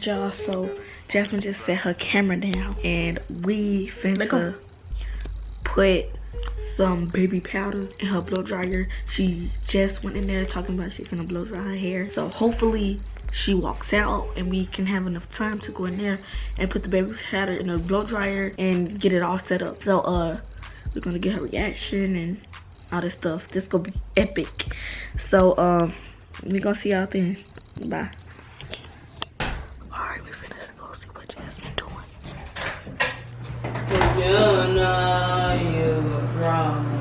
y'all. So Jasmine just set her camera down and we finna put some baby powder in her blow dryer. She just went in there talking about she's gonna blow dry her hair. So hopefully she walks out and we can have enough time to go in there and put the baby powder in the blow dryer and get it all set up. So we're gonna get her reaction and all this stuff. This gonna be epic. So we gonna see y'all then. Bye. Alright, we finna go see what Jasmine doing. You know you wrong.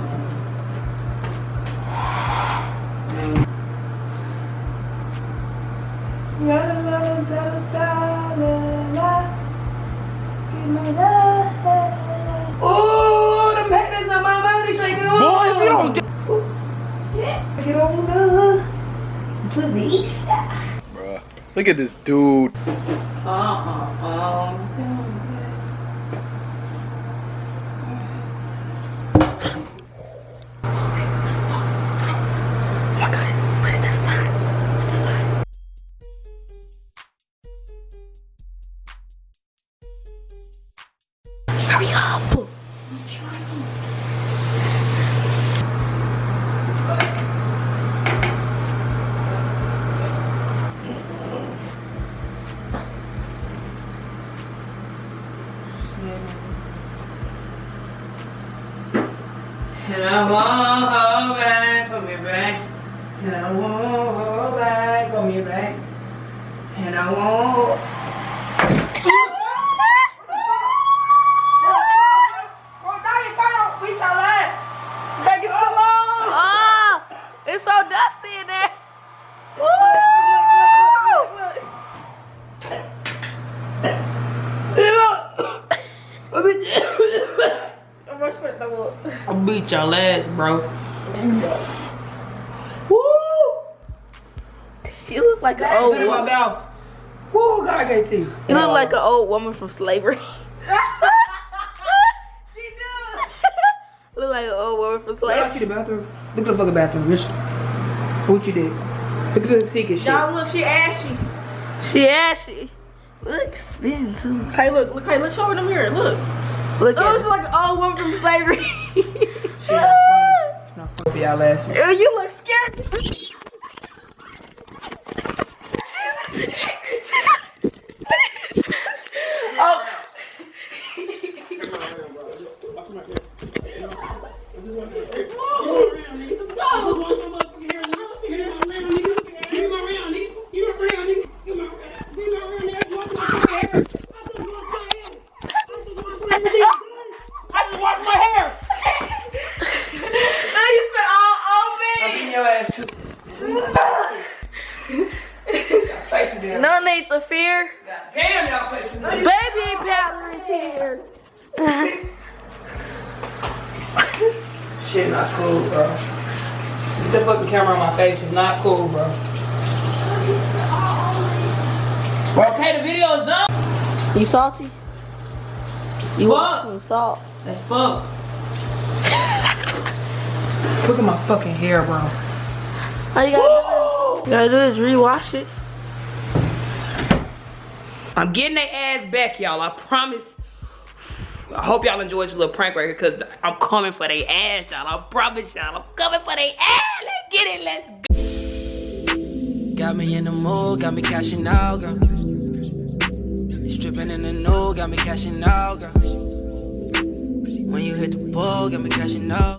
Oh, them haters on my body shaking. Boy, if you don't Get on to the east side. Bruh, look at this dude. Hurry up! And I won't hold back for me back. And I won't hold back for me back. And I won't. Oh, it's so dusty in there. I'll beat y'all ass, bro. You look like an old Sit in my woman. mouth. Woo, God, I can't see. You look like an old woman from slavery. She does. Look like an old woman from Y'all slavery. see the bathroom? Look at the fucking bathroom. Bitch. What you did? Look at the secret shit. Y'all look, she ashy. She ashy. Look, spin too. Okay, look, show her in the mirror. Look. Look Oh, at she's like an old woman from slavery. She not funny. It's not funny for y'all ass. Ew, you look scared. Oh. I just washed my hair. Now you spent all me. I'm beating your ass too. Fight you down. no need to fear. God damn, y'all fight you down. Baby powder is here. Shit not cool, bro. Get the fucking camera on my face. It's not cool, bro. Well, okay, the video is done. You salty? You Fuck. want some salt? That's fuck. Look at my fucking hair, bro. All you gotta do is rewash it. I'm getting their ass back, y'all. I promise. I hope y'all enjoyed this little prank right here, because I'm coming for their ass, y'all. I promise y'all. I'm coming for their ass. Let's get it. Let's go. Got me in the mood, got me cashing out, girl. Stripping in the nude, got me cashing out, girl. When you hit the ball, got me cashing out.